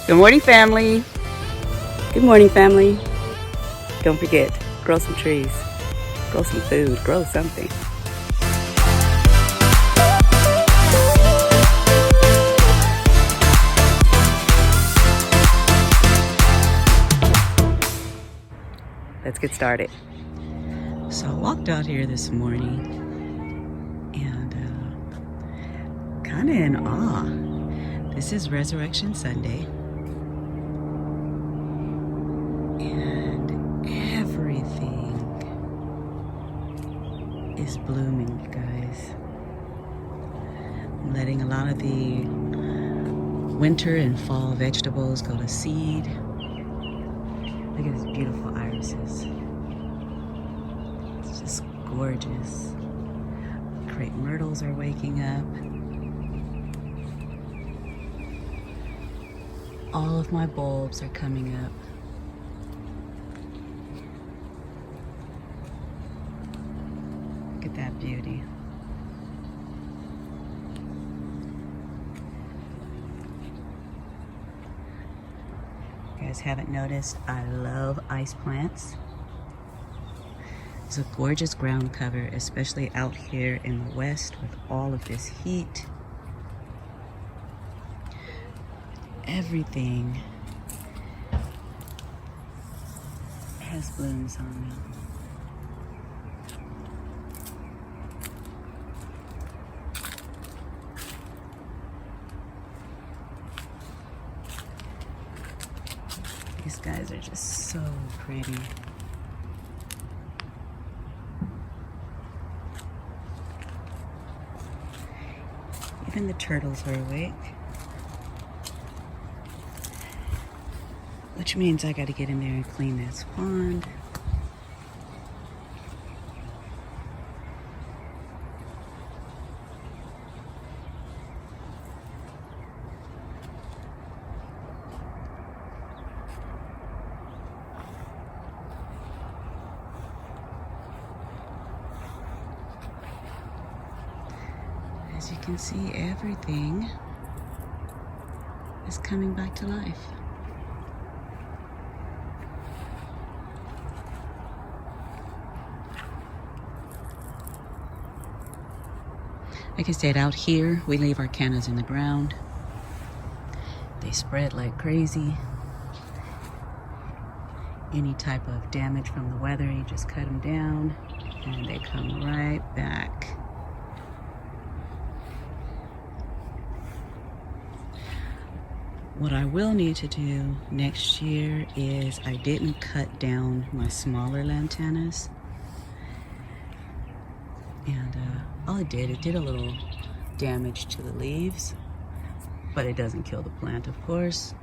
Good morning, family. Good morning, family. Don't forget, grow some trees, grow some food, grow something. Let's get started. So I walked out here this morning and kind of in awe. This is Resurrection Sunday. And everything is blooming, you guys. I'm letting a lot of the winter and fall vegetables go to seed. Look at these beautiful irises. It's just gorgeous. Crepe myrtles are waking up. All of my bulbs are coming up. Look at that beauty. If you guys haven't noticed, I love ice plants. It's a gorgeous ground cover, especially out here in the West with all of this heat. Everything has blooms on them. These guys are just so pretty. Even the turtles are awake. Which means I gotta get in there and clean this pond. As you can see, everything is coming back to life. Like I said, out here, we leave our cannas in the ground. They spread like crazy. Any type of damage from the weather, you just cut them down and they come right back. What I will need to do next year is I didn't cut down my smaller lantanas. And all it did a little damage to the leaves, but it doesn't kill the plant, of course.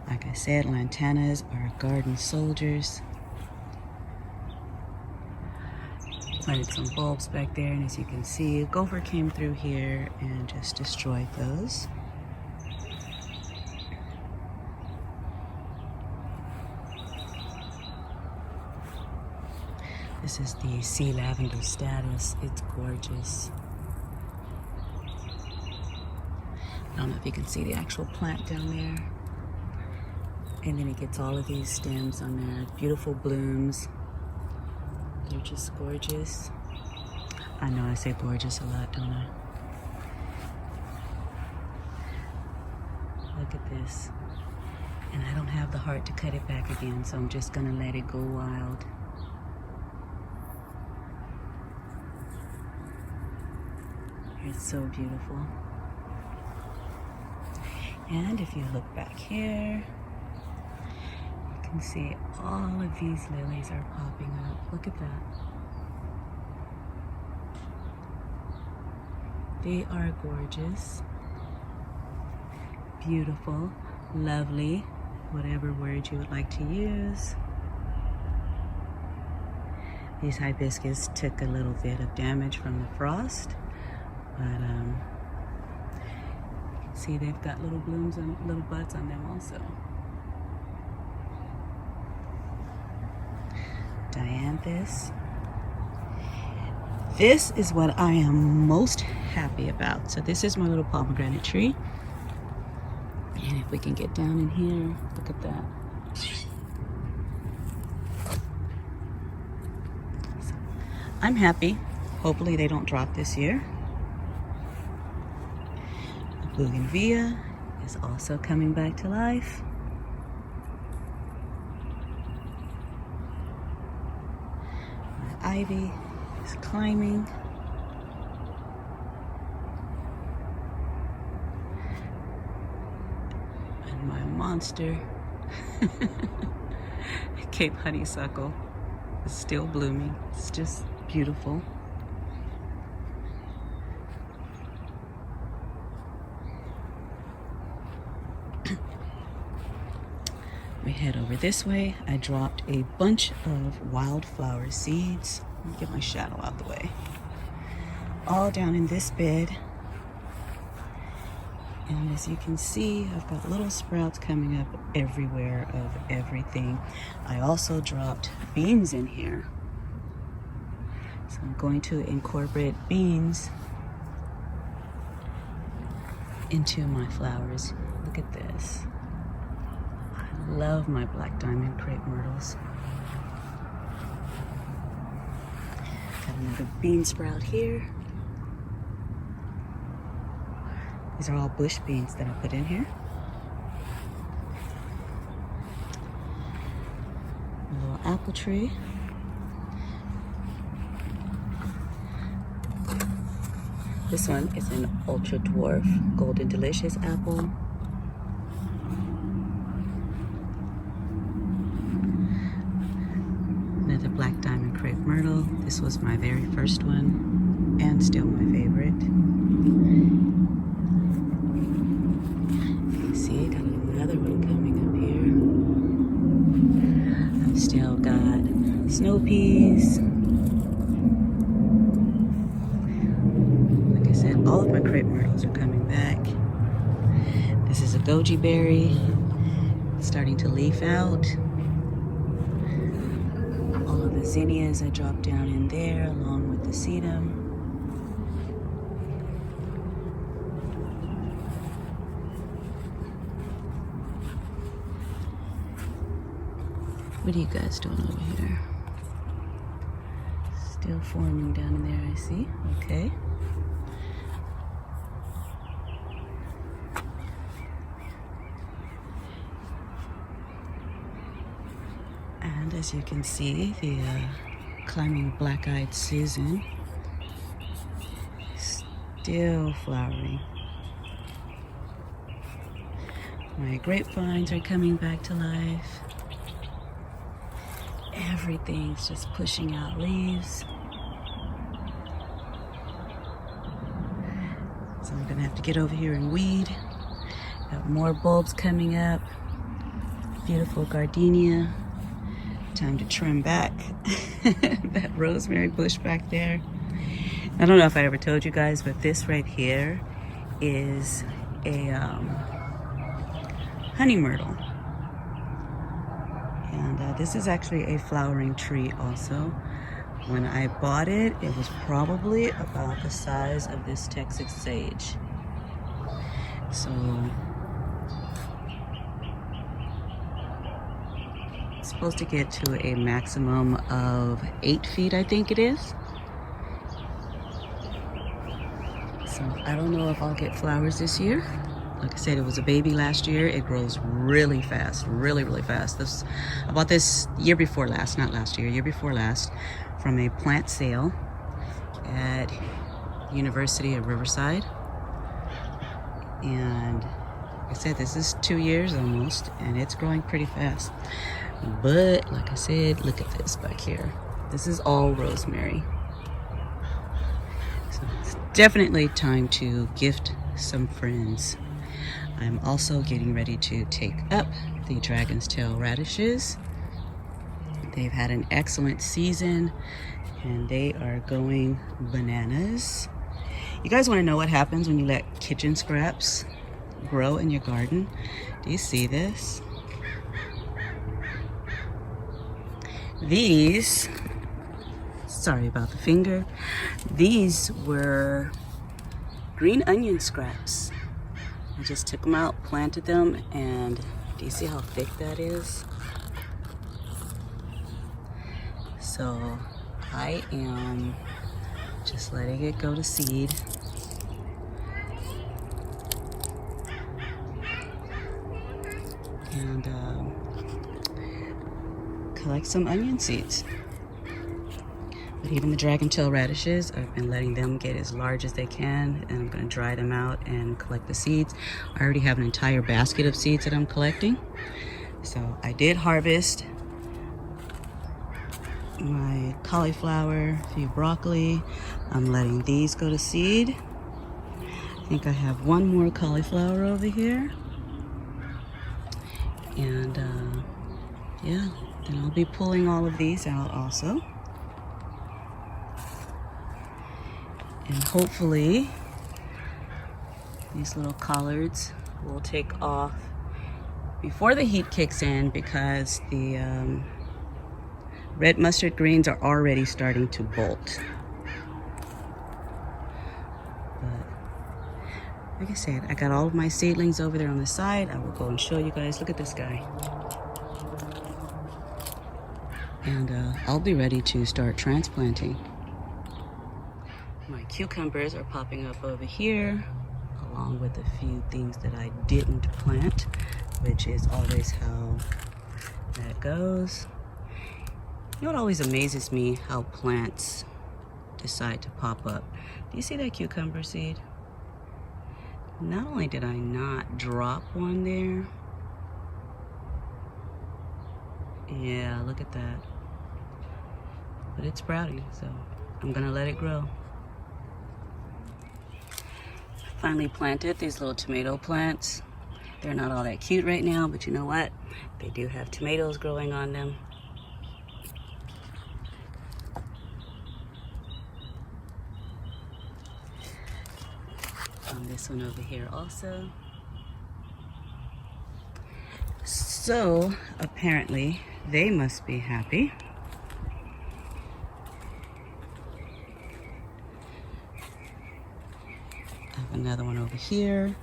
Like I said, lantanas are garden soldiers. Planted some bulbs back there, and as you can see, a gopher came through here and just destroyed those. This is the sea lavender status. It's gorgeous. I don't know if you can see the actual plant down there. And then it gets all of these stems on there. Beautiful blooms. They're just gorgeous. I know I say gorgeous a lot, don't I? Look at this. And I don't have the heart to cut it back again, so I'm just gonna let it go wild. It's so beautiful. And if you look back here, you can see all of these lilies are popping up. Look at that. They are gorgeous, beautiful, lovely, whatever word you would like to use. These hibiscus took a little bit of damage from the frost. But you can see they've got little blooms and little buds on them also. Dianthus. This is what I am most happy about. So this is my little pomegranate tree. And if we can get down in here, look at that. So I'm happy. Hopefully they don't drop this year. The bougainvillea is also coming back to life. My ivy is climbing. And my monster Cape honeysuckle is still blooming. It's just beautiful. We head over this way. I dropped a bunch of wildflower seeds. Let me get my shadow out the way. All down in this bed. And as you can see, I've got little sprouts coming up everywhere of everything. I also dropped beans in here. So I'm going to incorporate beans into my flowers. Look at this. I love my black diamond crepe myrtles. Got another bean sprout here. These are all bush beans that I put in here. A little apple tree. This one is an ultra dwarf golden delicious apple. Another black diamond crepe myrtle. This was my very first one and still my favorite. You can see, got another one coming up here. I've still got snow peas. Like I said, all of my crepe myrtles are coming back. This is a goji berry. It's starting to leaf out. All of the zinnias I dropped down in there along with the sedum. What are you guys doing over here? Still forming down in there, I see. Okay. And as you can see, the climbing black-eyed Susan is still flowering. My grapevines are coming back to life. Everything's just pushing out leaves. So I'm gonna have to get over here and weed. Got more bulbs coming up. Beautiful gardenia. Time to trim back that rosemary bush back there. I don't know if I ever told you guys, but this right here is a honey myrtle. And this is actually a flowering tree also. When I bought it, it was probably about the size of this Texas sage. So it's supposed to get to a maximum of 8 feet, I think it is. So I don't know if I'll get flowers this year. Like I said, it was a baby last year. It grows really fast, really, really fast. I bought this year before last, not last year, year before last, from a plant sale at University of Riverside. And like I said, this is 2 years almost, and it's growing pretty fast. But like I said, look at this back here. This is all rosemary. So it's definitely time to gift some friends. I'm also getting ready to take up the Dragon's Tail radishes. They've had an excellent season and they are going bananas. You guys want to know what happens when you let kitchen scraps grow in your garden? Do you see this? These, sorry about the finger, these were green onion scraps. I just took them out, planted them, and do you see how thick that is? So I am just letting it go to seed. And collect some onion seeds. But even the dragon-tail radishes, I've been letting them get as large as they can, and I'm going to dry them out and collect the seeds. I already have an entire basket of seeds that I'm collecting. So I did harvest my cauliflower, a few broccoli. I'm letting these go to seed. I think I have one more cauliflower over here. And yeah, then I'll be pulling all of these out also. And hopefully these little collards will take off before the heat kicks in, because the red mustard greens are already starting to bolt. But like I said, I got all of my seedlings over there on the side. I will go and show you guys. Look at this guy. And I'll be ready to start transplanting. My cucumbers are popping up over here, along with a few things that I didn't plant, which is always how that goes. You know what always amazes me? How plants decide to pop up. Do you see that cucumber seed? Not only did I not drop one there. Yeah, look at that. But it's sprouting, so I'm gonna let it grow. Finally planted these little tomato plants. They're not all that cute right now, but you know what? They do have tomatoes growing on them. This one over here also. So apparently they must be happy. I have another one over here.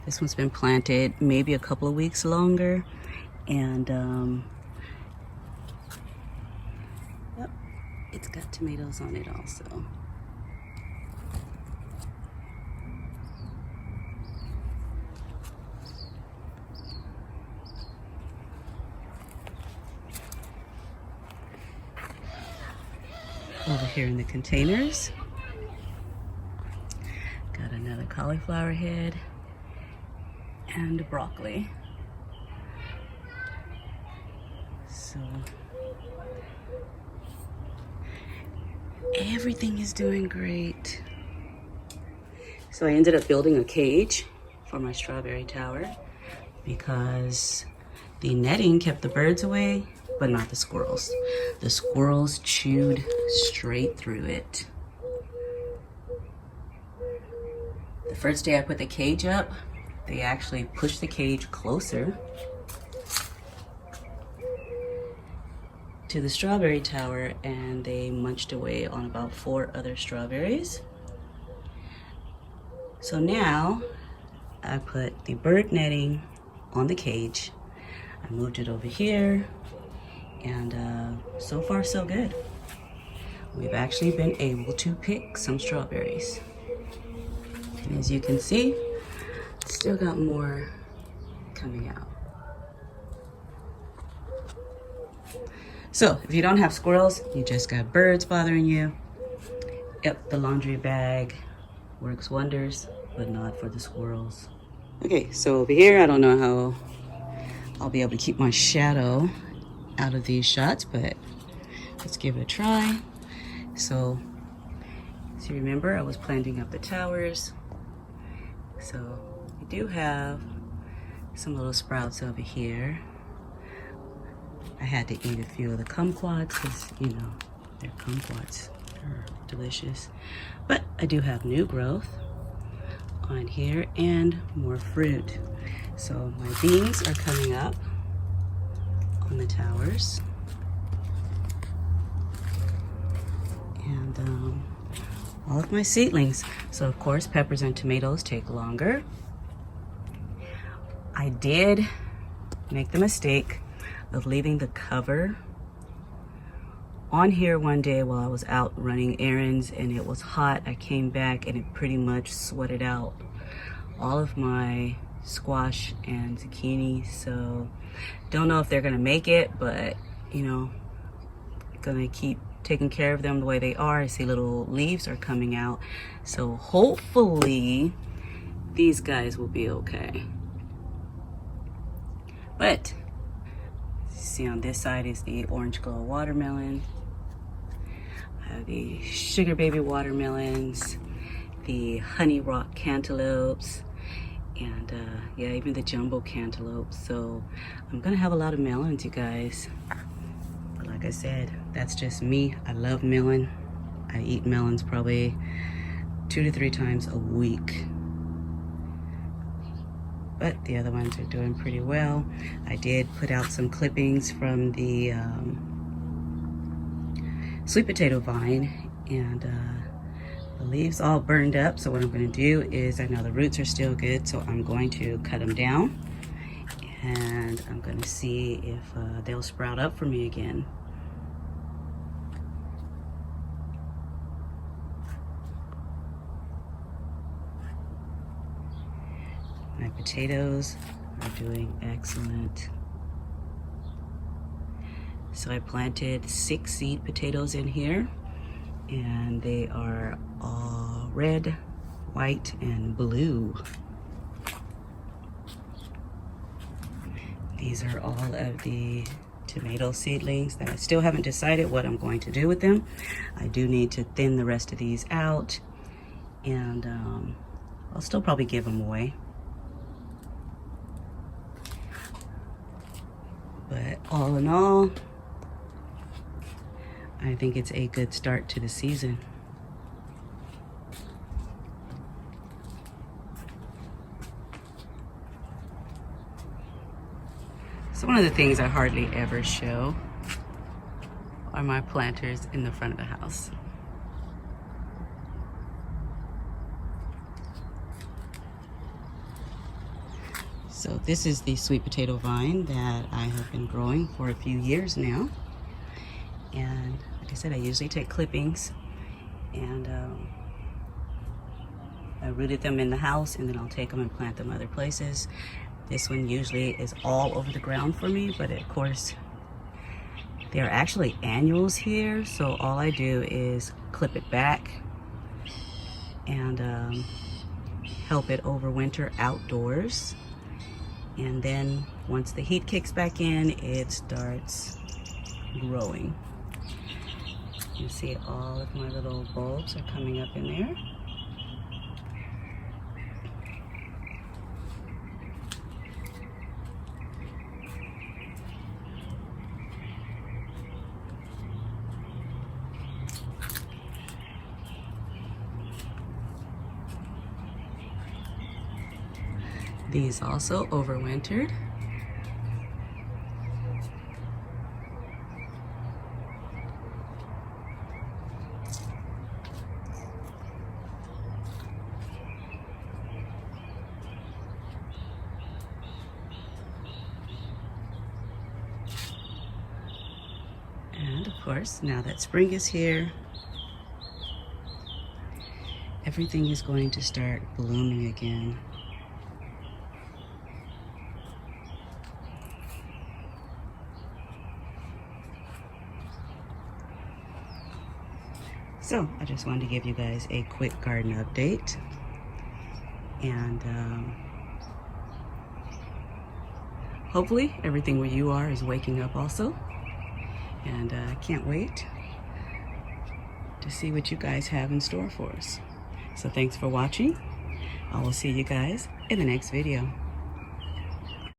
This one's been planted maybe a couple of weeks longer, and yep, it's got tomatoes on it also. Over here in the containers, got another cauliflower head and broccoli. So everything is doing great. So I ended up building a cage for my strawberry tower because the netting kept the birds away, but not the squirrels. The squirrels chewed straight through it. The first day I put the cage up, they actually pushed the cage closer to the strawberry tower, and they munched away on about 4 other strawberries. So now I put the bird netting on the cage. I moved it over here, and so far so good. We've actually been able to pick some strawberries. And as you can see, still got more coming out. So if you don't have squirrels, you just got birds bothering you. Yep, the laundry bag works wonders, but not for the squirrels. Okay, so over here, I don't know how I'll be able to keep my shadow out of these shots, but let's give it a try. So you remember I was planting up the towers. So we do have some little sprouts over here. I had to eat a few of the kumquats because, you know, they're kumquats. They're delicious. But I do have new growth on here and more fruit. So my beans are coming up on the towers. And all of my seedlings. So of course, peppers and tomatoes take longer. I did make the mistake of leaving the cover on here one day while I was out running errands, and it was hot. I came back and it pretty much sweated out all of my squash and zucchini. So don't know if they're gonna make it, but you know, gonna keep taking care of them the way they are. I see little leaves are coming out, so hopefully these guys will be okay. But see, on this side is the orange glow watermelon. I have the sugar baby watermelons, the honey rock cantaloupes, and yeah, even the jumbo cantaloupes. So I'm gonna have a lot of melons, you guys. But like I said, that's just me. I love melon. I eat melons probably 2 to 3 times a week. But the other ones are doing pretty well. I did put out some clippings from the sweet potato vine, and the leaves all burned up. So what I'm gonna do is, I know the roots are still good, so I'm going to cut them down, and I'm gonna see if they'll sprout up for me again. My potatoes are doing excellent. So I planted 6 seed potatoes in here, and they are all red, white, and blue. These are all of the tomato seedlings that I still haven't decided what I'm going to do with them. I do need to thin the rest of these out, and I'll still probably give them away. But all in all, I think it's a good start to the season. So one of the things I hardly ever show are my planters in the front of the house. So this is the sweet potato vine that I have been growing for a few years now. And like I said, I usually take clippings, and I rooted them in the house, and then I'll take them and plant them other places. This one usually is all over the ground for me, but of course, they're actually annuals here, so all I do is clip it back and help it overwinter outdoors. And then once the heat kicks back in, it starts growing. You see all of my little bulbs are coming up in there. These also overwintered. And of course, now that spring is here, everything is going to start blooming again. So I just wanted to give you guys a quick garden update, and hopefully everything where you are is waking up also, and I can't wait to see what you guys have in store for us. So thanks for watching. I will see you guys in the next video.